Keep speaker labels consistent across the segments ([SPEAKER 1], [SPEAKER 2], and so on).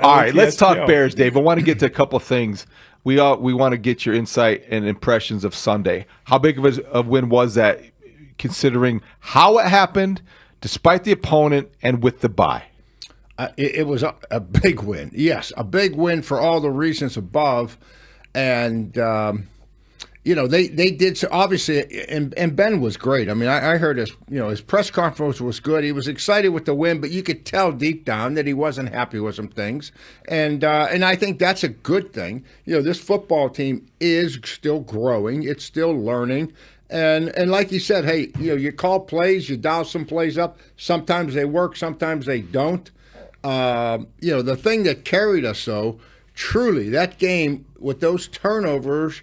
[SPEAKER 1] All right, let's talk
[SPEAKER 2] LTSPO.
[SPEAKER 1] Bears, Dave. I want to get to a couple of things. We want to get your insight and impressions of Sunday. How big of a win was that, considering how it happened, despite the opponent, and with the bye?
[SPEAKER 3] It was a big win. Yes, a big win for all the reasons above. And, they did so obviously, and Ben was great. I mean, I heard his press conference was good. He was excited with the win, but you could tell deep down that he wasn't happy with some things. And I think that's a good thing. This football team is still growing. It's still learning. And like you said, hey, you call plays, you dial some plays up. Sometimes they work, sometimes they don't. The thing that carried us, though, truly, that game with those turnovers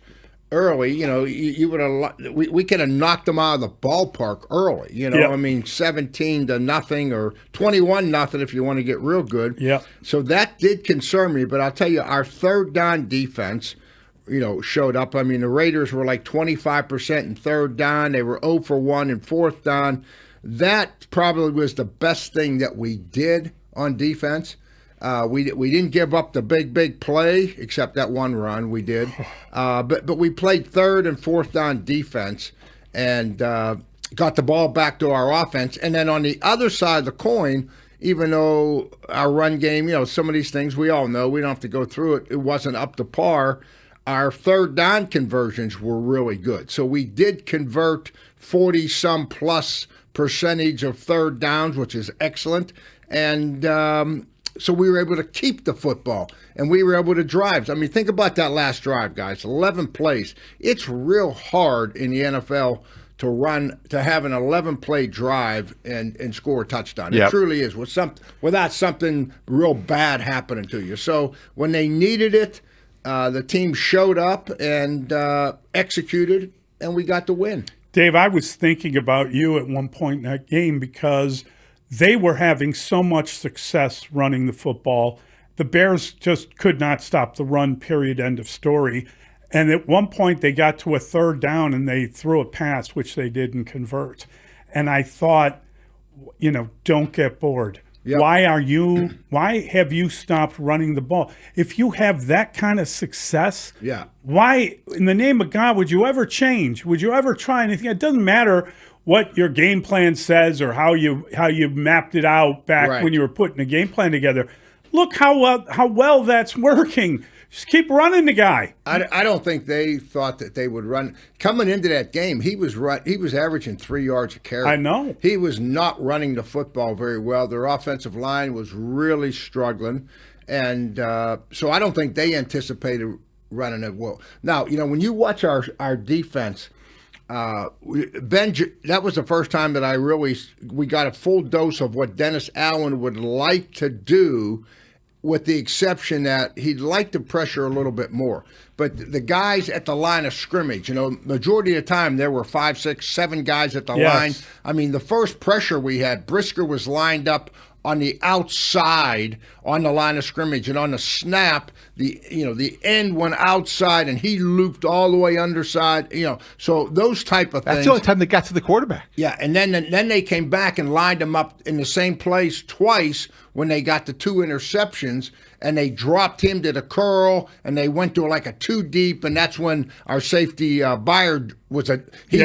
[SPEAKER 3] early, you would have. We could have knocked them out of the ballpark early.
[SPEAKER 2] Yep.
[SPEAKER 3] I mean, 17-0 or 21-0 if you want to get real good.
[SPEAKER 2] Yeah.
[SPEAKER 3] So that did concern me, but I'll tell you, our third down defense, showed up. I mean, the Raiders were like 25% in third down. They were 0 for 1 in fourth down. That probably was the best thing that we did on defense. We didn't give up the big play, except that one run we did. But we played third and fourth down defense and got the ball back to our offense. And then on the other side of the coin, even though our run game, some of these things we all know, we don't have to go through it, it wasn't up to par. Our third down conversions were really good. So we did convert 40-some plus percentage of third downs, which is excellent. And so we were able to keep the football, and we were able to drive. I mean, think about that last drive, guys. 11 plays. It's real hard in the NFL to have an 11-play drive and score a touchdown. It truly is, without something real bad happening to you. So when they needed it, the team showed up and executed, and we got the win.
[SPEAKER 2] Dave, I was thinking about you at one point in that game because they were having so much success running the football. The Bears just could not stop the run, period, end of story. And at one point, they got to a third down and they threw a pass, which they didn't convert. And I thought, don't get bored. Yep. Why have you stopped running the ball? If you have that kind of success, why, in the name of God, would you ever change? Would you ever try anything? It doesn't matter what your game plan says or how you mapped it out back when you were putting the game plan together. Look how well that's working. Just keep running the guy.
[SPEAKER 3] I don't think they thought that they would run. Coming into that game, he was averaging 3 yards a carry.
[SPEAKER 2] I know.
[SPEAKER 3] He was not running the football very well. Their offensive line was really struggling. And so I don't think they anticipated running it well. Now, when you watch our defense, Ben, that was the first time that we got a full dose of what Dennis Allen would like to do, with the exception that he'd like to pressure a little bit more. But the guys at the line of scrimmage, majority of the time there were 5, 6, 7 guys at the line. I mean, the first pressure we had, Brisker was lined up on the outside on the line of scrimmage, and on the snap, the end went outside and he looped all the way underside. So those type of things.
[SPEAKER 1] That's the only time they got to the quarterback.
[SPEAKER 3] Yeah, and then they came back and lined them up in the same place twice when they got the 2 interceptions, and they dropped him to the curl, and they went to like a 2 deep, and that's when our safety Byard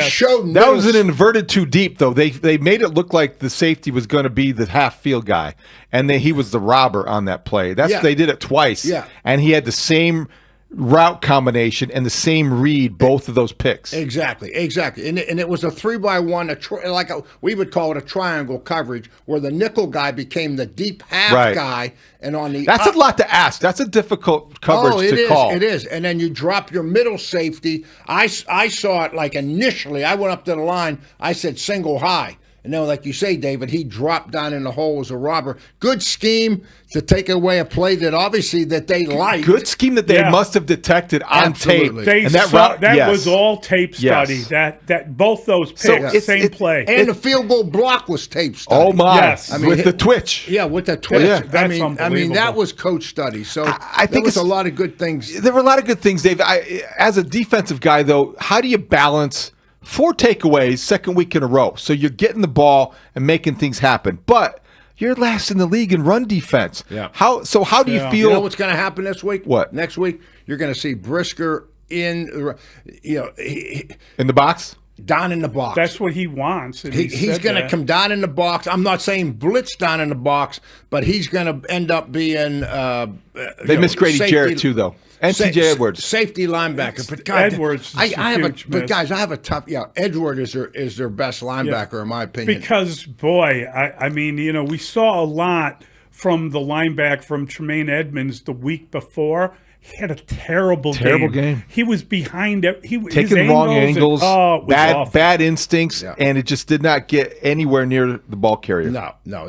[SPEAKER 3] showed.
[SPEAKER 1] That was an inverted 2 deep, though. They made it look like the safety was going to be the half field guy, and he was the robber on that play. They did it twice, and he had the same route combination and the same read, both of those picks.
[SPEAKER 3] Exactly. And it was a 3-by-1, we would call it a triangle coverage, where the nickel guy became the deep half guy, and on the
[SPEAKER 1] that's a lot to ask. That's a difficult coverage to call.
[SPEAKER 3] It is. And then you drop your middle safety. I saw it like initially. I went up to the line. I said single high. And then, like you say, David, he dropped down in the hole as a robber. Good scheme to take away a play that obviously that they liked.
[SPEAKER 1] Good scheme that they must have detected on tape.
[SPEAKER 2] That was all tape study. Yes. That both those picks, same play.
[SPEAKER 3] And the field goal block was tape study.
[SPEAKER 1] Oh my! Yes.
[SPEAKER 3] With
[SPEAKER 1] the twitch.
[SPEAKER 3] Yeah, with the twitch.
[SPEAKER 2] Yeah. That's unbelievable.
[SPEAKER 3] That was coach study. So I think there was a lot of good things.
[SPEAKER 1] There were a lot of good things, Dave. As a defensive guy, though, how do you balance 4 takeaways second week in a row? So you're getting the ball and making things happen. But You're last in the league in run defense.
[SPEAKER 3] Yeah.
[SPEAKER 1] How do you feel?
[SPEAKER 3] You know what's going to happen this week?
[SPEAKER 1] What?
[SPEAKER 3] Next week, you're going to see Brisker in
[SPEAKER 1] the box?
[SPEAKER 3] Down in the box.
[SPEAKER 2] That's what he wants.
[SPEAKER 3] He's going to come down in the box. I'm not saying blitz down in the box, but he's going to end up being.
[SPEAKER 1] They miss Grady Jarrett too, though, and T.J. Edwards,
[SPEAKER 3] safety linebacker. But God,
[SPEAKER 2] Edwards,
[SPEAKER 3] I have a tough. Yeah, Edwards is their best linebacker in my opinion.
[SPEAKER 2] Because boy, I mean, we saw a lot from the linebacker from Tremaine Edmonds the week before. He had a terrible game. He was behind it.
[SPEAKER 1] Taking wrong angles, bad instincts, and it just did not get anywhere near the ball carrier.
[SPEAKER 3] No.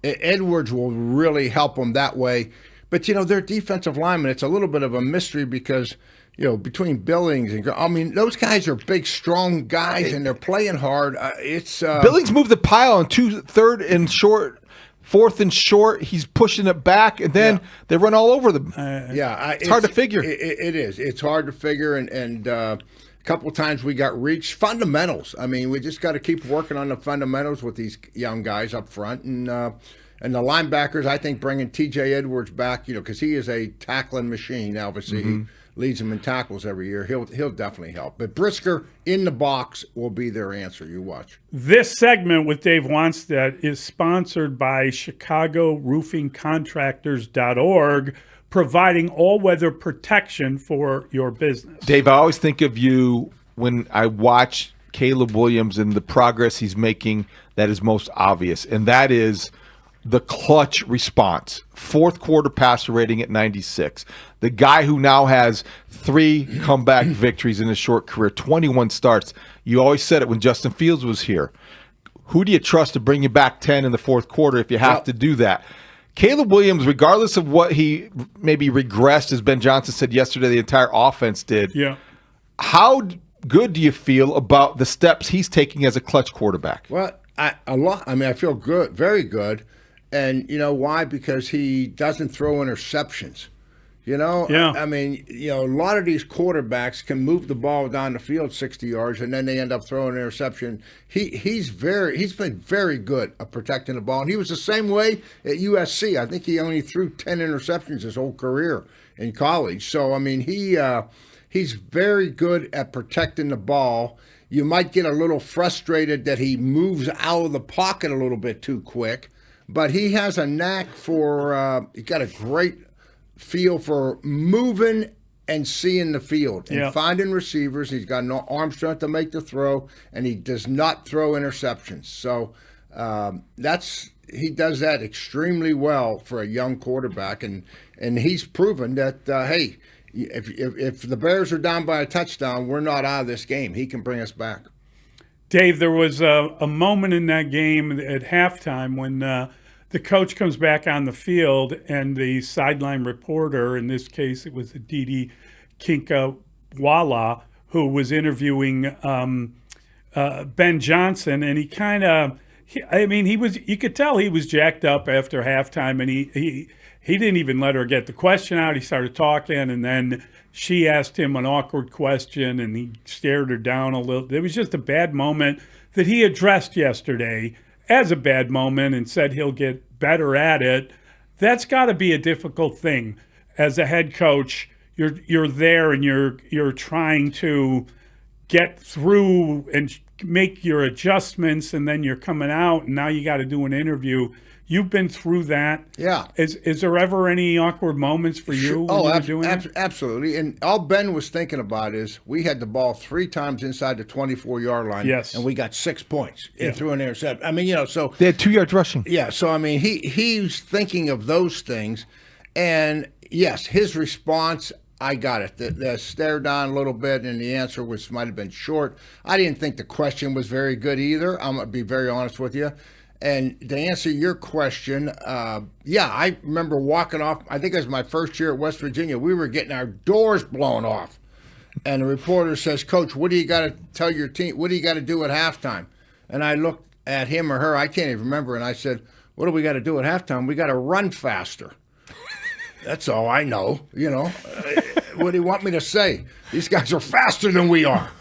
[SPEAKER 3] Edwards will really help them that way. But, their defensive linemen, it's a little bit of a mystery because, between Billings and those guys are big, strong guys, and they're playing hard.
[SPEAKER 1] Billings moved the pile on 3rd and short. 4th and short, he's pushing it back, and then they run all over them. It's hard to figure.
[SPEAKER 3] It is. It's hard to figure, and a couple of times we got reached. Fundamentals. I mean, we just got to keep working on the fundamentals with these young guys up front, and the linebackers. I think bringing T.J. Edwards back, because he is a tackling machine. Obviously, he leads them in tackles every year. He'll definitely help. But Brisker in the box will be their answer. You watch.
[SPEAKER 2] This segment with Dave Wannstedt is sponsored by ChicagoRoofingContractors.org, providing all-weather protection for your business.
[SPEAKER 1] Dave, I always think of you when I watch Caleb Williams and the progress he's making that is most obvious, and that is the clutch response. 4th quarter passer rating at 96. The guy who now has 3 comeback victories in his short career, 21 starts. You always said it when Justin Fields was here. Who do you trust to bring you back 10 in the 4th quarter if you have to do that? Caleb Williams, regardless of what he maybe regressed, as Ben Johnson said yesterday, the entire offense did.
[SPEAKER 2] Yeah.
[SPEAKER 1] How good do you feel about the steps he's taking as a clutch quarterback?
[SPEAKER 3] Well, I feel good, very good. And you know why? Because he doesn't throw interceptions.
[SPEAKER 2] Yeah.
[SPEAKER 3] I mean, a lot of these quarterbacks can move the ball down the field 60 yards, and then they end up throwing an interception. He's been very good at protecting the ball, and he was the same way at USC. I think he only threw 10 interceptions his whole career in college. So I mean, he's very good at protecting the ball. You might get a little frustrated that he moves out of the pocket a little bit too quick. But he has a knack for, he's got a great feel for moving and seeing the field and finding receivers. He's got no arm strength to make the throw, and he does not throw interceptions. So he does that extremely well for a young quarterback, and he's proven that, hey, if the Bears are down by a touchdown, we're not out of this game. He can bring us back.
[SPEAKER 2] Dave, there was a moment in that game at halftime when the coach comes back on the field and the sideline reporter, in this case it was Aditi Kinkawala, who was interviewing Ben Johnson, and he kind of, you could tell he was jacked up after halftime, and he didn't even let her get the question out. He started talking, and then she asked him an awkward question, and he stared her down a little. It was just a bad moment that he addressed yesterday as a bad moment and said he'll get better at it. That's got to be a difficult thing as a head coach. You're there and you're trying to get through and make your adjustments, and then you're coming out, and now you got to do an interview. You've been through that.
[SPEAKER 3] Yeah.
[SPEAKER 2] Is there ever any awkward moments for you when you were doing it?
[SPEAKER 3] Absolutely. And all Ben was thinking about is we had the ball 3 times inside the 24-yard line, and we got 6 points and threw an interception. I mean, so
[SPEAKER 1] they had 2 yards rushing.
[SPEAKER 3] Yeah. So I mean, he's thinking of those things, and yes, his response. I got it. The stare down a little bit, and the answer might have been short. I didn't think the question was very good either. I'm going to be very honest with you. And to answer your question, I remember walking off. I think it was my first year at West Virginia. We were getting our doors blown off. And the reporter says, "Coach, what do you got to tell your team? What do you got to do at halftime?" And I looked at him or her. I can't even remember. And I said, "What do we got to do at halftime? We got to run faster." That's all I know. What do you want me to say? These guys are faster than we are.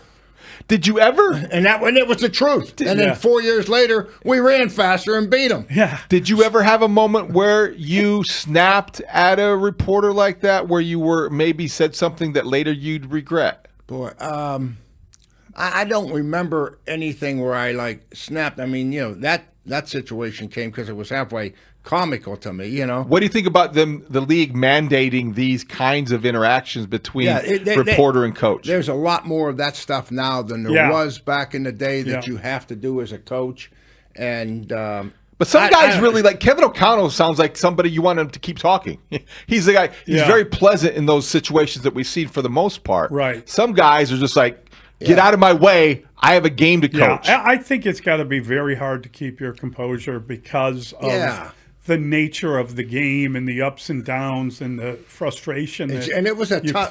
[SPEAKER 1] Did you ever?
[SPEAKER 3] And it was the truth. And then 4 years later, we ran faster and beat them.
[SPEAKER 2] Yeah.
[SPEAKER 1] Did you ever have a moment where you snapped at a reporter like that, where you were maybe said something that later you'd regret?
[SPEAKER 3] Boy, I don't remember anything where I like snapped. I mean, that situation came because it was halfway comical to me,
[SPEAKER 1] What do you think about the league mandating these kinds of interactions between reporter and coach?
[SPEAKER 3] There's a lot more of that stuff now than there was back in the day that you have to do as a coach. And
[SPEAKER 1] but some guys really like Kevin O'Connell sounds like somebody you want him to keep talking. He's the guy. He's very pleasant in those situations that we've seen for the most part.
[SPEAKER 2] Right. Some
[SPEAKER 1] guys are just like, get out of my way. I have a game to coach.
[SPEAKER 2] Yeah, I think it's got to be very hard to keep your composure because of the nature of the game and the ups and downs and the frustration.
[SPEAKER 3] And it was a tough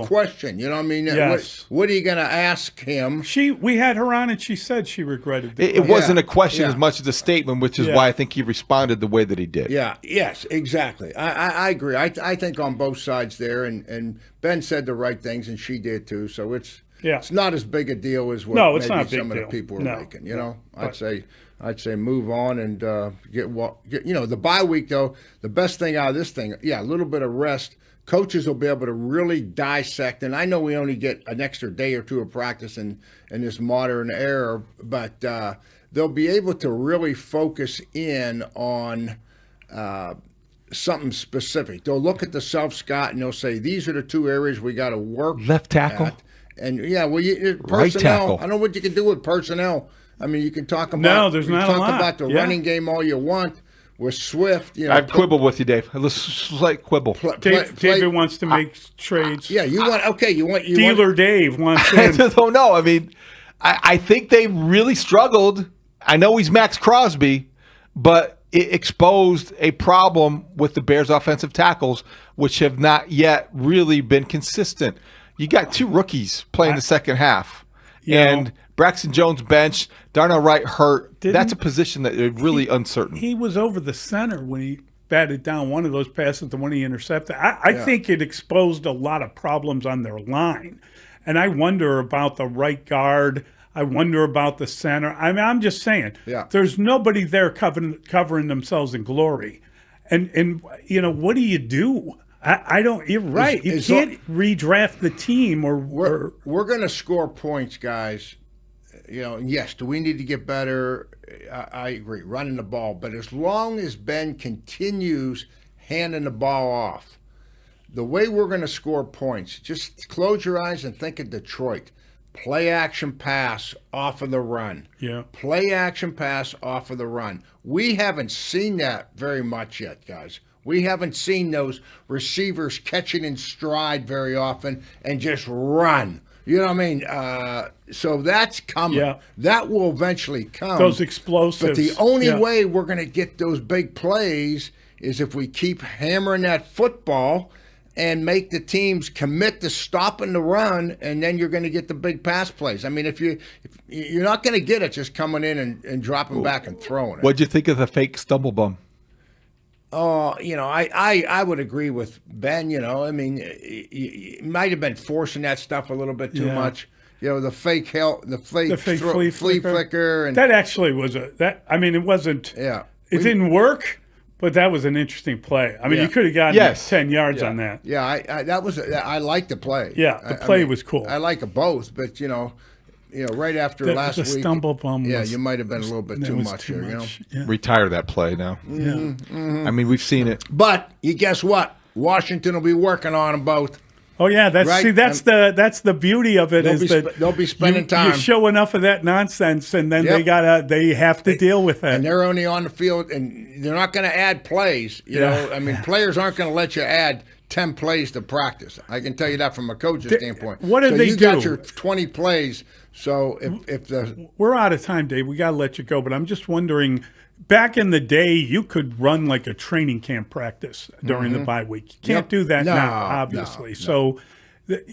[SPEAKER 3] question. You know what I mean?
[SPEAKER 2] Yes.
[SPEAKER 3] What are you going to ask him?
[SPEAKER 2] We had her on and she said she regretted
[SPEAKER 1] it. It wasn't a question as much as a statement, which is why I think he responded the way that he did.
[SPEAKER 3] Yeah. Yes, exactly. I agree. I think on both sides there, and Ben said the right things and she did too. So it's not as big a deal as what maybe some of the people are making. I'd say move on and get the bye week though. The best thing out of this thing, a little bit of rest. Coaches will be able to really dissect, and I know we only get an extra day or two of practice in this modern era, but they'll be able to really focus in on something specific. They'll look at the self-scout and they'll say, these are the two areas we got to work
[SPEAKER 1] left tackle.
[SPEAKER 3] And personnel.
[SPEAKER 1] Right tackle.
[SPEAKER 3] I don't know what you can do with personnel. I mean, you can talk about
[SPEAKER 2] about
[SPEAKER 3] the running game all you want with Swift.
[SPEAKER 1] I've quibbled with you, Dave. A slight quibble.
[SPEAKER 2] David wants to make trades.
[SPEAKER 3] You want
[SPEAKER 2] Dealer Dave wants in.
[SPEAKER 1] I just don't know. I mean, I think they really struggled. I know he's Max Crosby, but it exposed a problem with the Bears' offensive tackles, which have not yet really been consistent. You got two rookies playing the second half, and Braxton Jones bench, Darnell Wright hurt. That's a position that is really uncertain.
[SPEAKER 2] He was over the center when he batted down one of those passes, the one he intercepted. I think it exposed a lot of problems on their line, and I wonder about the right guard. I wonder about the center. I mean, I'm just saying, there's nobody there covering themselves in glory, and what do you do? I don't. You're right. You can't redraft the team,
[SPEAKER 3] we're going to score points, guys. Yes. Do we need to get better? I agree, running the ball. But as long as Ben continues handing the ball off, the way we're going to score points, just close your eyes and think of Detroit. Play action pass off of the run.
[SPEAKER 2] Yeah.
[SPEAKER 3] Play action pass off of the run. We haven't seen that very much yet, guys. We haven't seen those receivers catching in stride very often and just run. You know what I mean? So that's coming.
[SPEAKER 2] Yeah.
[SPEAKER 3] That will eventually come.
[SPEAKER 2] Those explosives.
[SPEAKER 3] But the only way we're going to get those big plays is if we keep hammering that football and make the teams commit to stopping the run, and then you're going to get the big pass plays. I mean, if you're not going to get it just coming in and dropping back and throwing it.
[SPEAKER 1] What'd you think of the fake stumble bum?
[SPEAKER 3] I would agree with Ben. I mean, you might have been forcing that stuff a little bit too much. The fake flea flicker, and
[SPEAKER 2] that actually was I mean, it wasn't.
[SPEAKER 3] Yeah,
[SPEAKER 2] it didn't work, but that was an interesting play. I mean, you could have gotten 10 yards on that.
[SPEAKER 3] Yeah, I liked the play.
[SPEAKER 2] Yeah, the play was cool.
[SPEAKER 3] I like both, but right after last week,
[SPEAKER 2] stumble bum.
[SPEAKER 3] You might have been a little bit too much here.
[SPEAKER 1] Retire that play now.
[SPEAKER 2] Yeah. Mm-hmm.
[SPEAKER 1] I mean, we've seen it.
[SPEAKER 3] But guess what? Washington will be working on them both.
[SPEAKER 2] Oh yeah, that's the beauty of it
[SPEAKER 3] they'll be spending time.
[SPEAKER 2] You show enough of that nonsense, and then they have to deal with it.
[SPEAKER 3] And they're only on the field, and they're not going to add plays. I mean, players aren't going to let you add 10 plays to practice. I can tell you that from a coach's standpoint.
[SPEAKER 2] What do they do?
[SPEAKER 3] You got your 20 plays. So
[SPEAKER 2] we're out of time, Dave. We got to let you go, but I'm just wondering. Back in the day, you could run like a training camp practice during the bye week. You can't do that now, obviously.
[SPEAKER 3] No.
[SPEAKER 2] So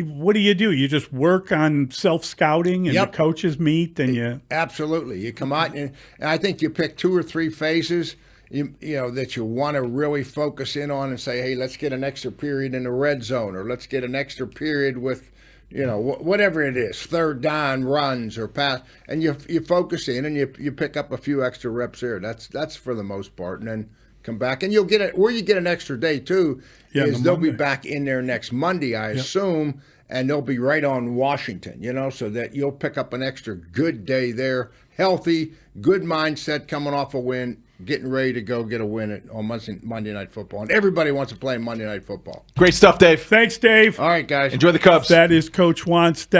[SPEAKER 2] what do? You just work on self-scouting and the coaches meet and you...
[SPEAKER 3] Absolutely. You come out and I think you pick 2 or 3 phases that you want to really focus in on and say, hey, let's get an extra period in the red zone, or let's get an extra period with whatever it is, third down runs or pass, and you focus in and you pick up a few extra reps there. That's for the most part, and then come back, and you'll get it where you get an extra day too. Is they'll be back in there next Monday, I assume, and they'll be right on Washington, so that you'll pick up an extra good day there, healthy, good mindset, coming off a win. Getting ready to go get a win on Monday Night Football. And everybody wants to play Monday Night Football.
[SPEAKER 1] Great stuff, Dave.
[SPEAKER 2] Thanks, Dave.
[SPEAKER 3] All right, guys.
[SPEAKER 1] Enjoy the Cubs.
[SPEAKER 2] That is Coach Wannstedt.